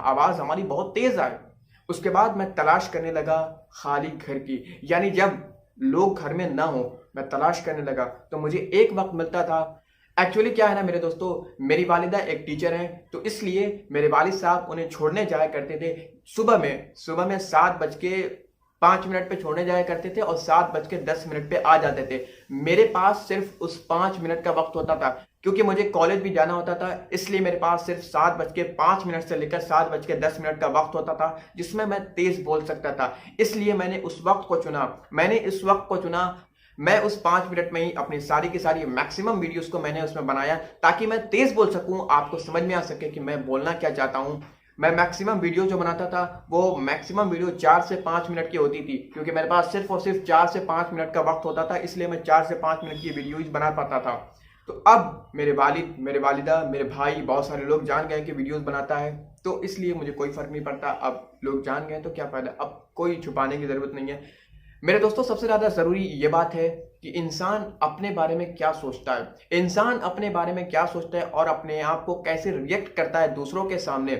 आवाज़ हमारी बहुत तेज़ आए। उसके बाद मैं तलाश करने लगा खाली घर की, यानी जब लोग घर में ना हो मैं तलाश करने लगा तो मुझे एक वक्त मिलता था। एक्चुअली क्या है ना मेरे दोस्तों, मेरी वालिदा एक टीचर हैं, तो इसलिए मेरे वालिद साहब उन्हें छोड़ने जाया करते थे सुबह में 7:05 पे छोड़ने जाया करते थे और 7:10 पे आ जाते थे। मेरे पास सिर्फ उस 5 मिनट का वक्त होता था, क्योंकि मुझे कॉलेज भी जाना होता था, इसलिए मेरे पास सिर्फ 7:05 से लेकर 7:10 का वक्त होता था जिसमें मैं तेज बोल सकता था। इसलिए मैंने उस वक्त को चुना। मैं उस 5 मिनट में ही अपनी सारी की सारी मैक्सिमम वीडियोस को मैंने उसमें बनाया ताकि मैं तेज बोल सकूं, आपको समझ में आ सके कि मैं बोलना क्या चाहता हूं। मैं मैक्सिमम वीडियो जो बनाता था वो मैक्सिमम वीडियो 4 से 5 मिनट की होती थी, क्योंकि मेरे पास सिर्फ और सिर्फ 4 से 5 मिनट का वक्त होता था, इसलिए मैं 4 से 5 मिनट की वीडियोज बना पाता था। तो अब मेरे वालिद, मेरे वालिदा, मेरे भाई, बहुत सारे लोग जान गए कि वीडियोस बनाता है, तो इसलिए मुझे कोई फर्क नहीं पड़ता। अब लोग जान गए तो क्या फायदा, अब कोई छुपाने की जरूरत नहीं है। मेरे दोस्तों, सबसे ज्यादा जरूरी ये बात है कि इंसान अपने बारे में क्या सोचता है और अपने आप को कैसे रिएक्ट करता है दूसरों के सामने।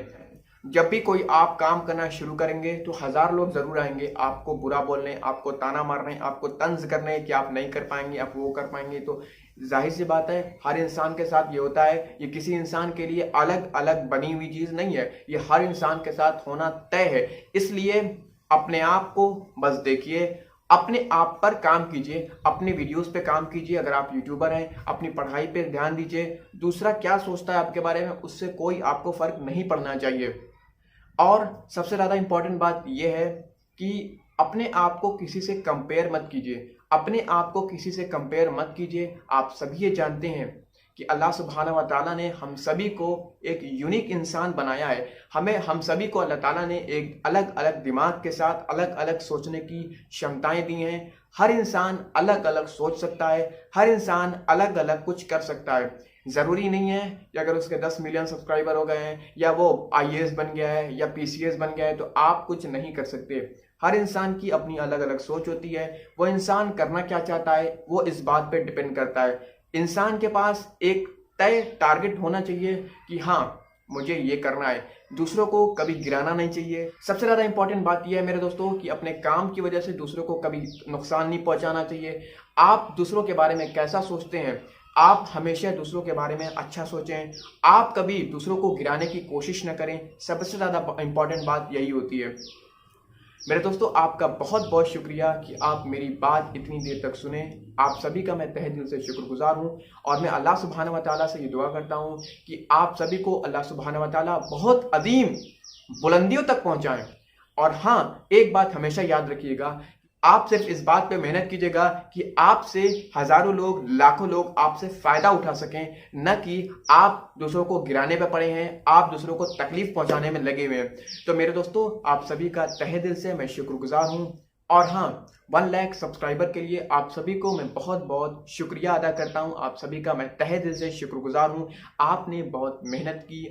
जब भी कोई आप काम करना शुरू करेंगे तो 1000 लोग जरूर आएंगे आपको बुरा बोलने, आपको ताना मारने, आपको तंज करने कि आप नहीं कर पाएंगे, आप वो कर पाएंगे। तो जाहिर सी बात है हर इंसान के साथ ये होता है, ये किसी इंसान के लिए अलग अलग बनी हुई चीज नहीं है, ये हर इंसान के साथ होना तय है। इसलिए अपने आप को बस देखिए, अपने आप पर काम कीजिए, अपने वीडियोस पे काम कीजिए। अगर आप यूट्यूबर हैं, अपनी पढ़ाई पे ध्यान दीजिए। दूसरा क्या सोचता है आपके बारे में उससे कोई आपको फर्क नहीं पड़ना चाहिए। और सबसे ज़्यादा इंपॉर्टेंट बात यह है कि अपने आप को किसी से कंपेयर मत कीजिए। आप सभी ये जानते हैं कि अल्लाह सुब्हानहू व तआला ने हम सभी को एक यूनिक इंसान बनाया है। हम सभी को अल्लाह ताला ने एक अलग अलग दिमाग के साथ अलग अलग सोचने की क्षमताएं दी हैं। हर इंसान अलग अलग सोच सकता है, हर इंसान अलग अलग कुछ कर सकता है। ज़रूरी नहीं है कि अगर उसके 10 मिलियन सब्सक्राइबर हो गए हैं या वो IAS बन गया है या PCS बन गया है तो आप कुछ नहीं कर सकते। हर इंसान की अपनी अलग अलग सोच होती है। वो इंसान करना क्या चाहता है वो इस बात पे डिपेंड करता है। इंसान के पास एक तय टारगेट होना चाहिए कि हाँ मुझे ये करना है, दूसरों को कभी गिराना नहीं चाहिए। सबसे ज़्यादा इंपॉर्टेंट बात यह है मेरे दोस्तों कि अपने काम की वजह से दूसरों को कभी नुकसान नहीं पहुंचाना चाहिए। आप दूसरों के बारे में कैसा सोचते हैं, आप हमेशा दूसरों के बारे में अच्छा सोचें, आप कभी दूसरों को गिराने की कोशिश न करें। सबसे ज़्यादा इंपॉर्टेंट बात यही होती है। मेरे दोस्तों, आपका बहुत बहुत शुक्रिया कि आप मेरी बात इतनी देर तक सुने। आप सभी का मैं तहे दिल से शुक्रगुजार हूँ और मैं अल्लाह सुब्हानहू व तआला से ये दुआ करता हूँ कि आप सभी को अल्लाह सुब्हानहू व तआला बहुत अदीम बुलंदियों तक पहुँचाएं। और हाँ, एक बात हमेशा याद रखिएगा, आप सिर्फ इस बात पे मेहनत कीजिएगा कि आपसे हजारों लोग, लाखों लोग आपसे फायदा उठा सकें, न कि आप दूसरों को गिराने पे पड़े हैं, आप दूसरों को तकलीफ पहुंचाने में लगे हुए हैं। तो मेरे दोस्तों, आप सभी का तहे दिल से मैं शुक्रगुजार हूं। और हाँ, 1 लाख सब्सक्राइबर के लिए आप सभी को मैं बहुत बहुत शुक्रिया अदा करता हूं। आप सभी का मैं तहे दिल से शुक्रगुजार हूं। आपने बहुत मेहनत की।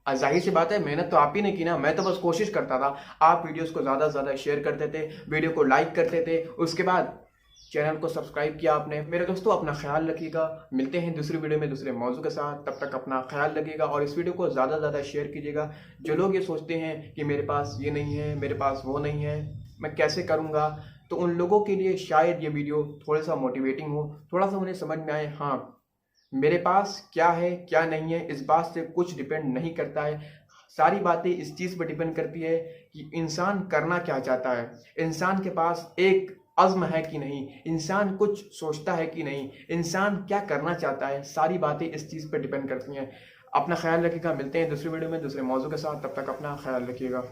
जाहिर सी बात है मेहनत तो आप ही ने की ना, मैं तो बस कोशिश करता था। आप वीडियोस को ज़्यादा से ज़्यादा शेयर करते थे, वीडियो को लाइक करते थे, उसके बाद चैनल को सब्सक्राइब किया आपने। मेरे दोस्तों, अपना ख्याल रखिएगा। मिलते हैं दूसरी वीडियो में दूसरे मौजू के साथ। तब तक अपना ख्याल रखिएगा और इस वीडियो को ज़्यादा से ज़्यादा शेयर कीजिएगा। जो लोग ये सोचते हैं कि मेरे पास ये नहीं है, मेरे पास वो नहीं है, मैं कैसे करूँगा, तो उन लोगों के लिए शायद ये वीडियो थोड़ा सा मोटिवेटिंग हो, थोड़ा सा उन्हें समझ में आए हाँ मेरे पास क्या है क्या नहीं है, इस बात से कुछ डिपेंड नहीं करता है। सारी बातें इस चीज़ पर डिपेंड करती है कि इंसान करना क्या चाहता है, इंसान के पास एक अज़्म है कि नहीं, इंसान कुछ सोचता है कि नहीं, इंसान क्या करना चाहता है। सारी बातें इस चीज़ पर डिपेंड करती हैं। अपना ख्याल रखिएगा। मिलते हैं दूसरी वीडियो में दूसरे मौजू के साथ। तब तक अपना ख्याल रखिएगा।